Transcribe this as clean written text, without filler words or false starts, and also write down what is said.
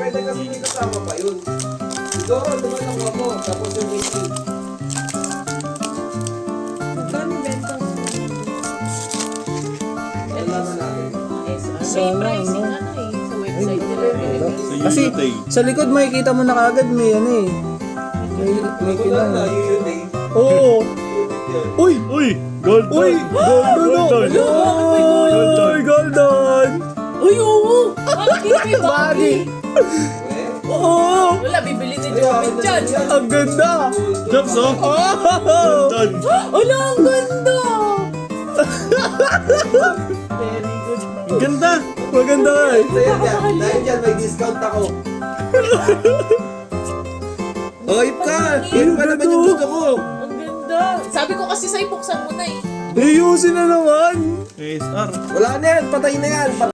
pwede kasi may kasama pa yun. Siguro, naman ako mo, tapos yung waiting. Magkano benta mo? Kailangan natin. May pricing ano eh, sa website nila. Sa Kasi Yuyutay. sa likod makikita mo na kagad may ano eh. May Ito lang na, kilang. yun eh. Oo. Uy! Uy! Gold! Uy! Golden! Uy! Golden! Uy, oo! Bakit may Baggy! bagay? Eh? Oo! Wala, bibili ni Jopin dyan. Ang ganda! Jobs, oh! Oh! Done! Ala, ang ganda! Very good. Ang ganda! Maganda nga eh. Sa'yo dyan, dahil dyan may discount ako. Oh, ip ka! Yun pa naman yung gusto ko. Ang ganda. Sabi ko kasi sa'yo, buksan mo na eh. Ayusin na naman! ASR. Wala na yan, patay na yan.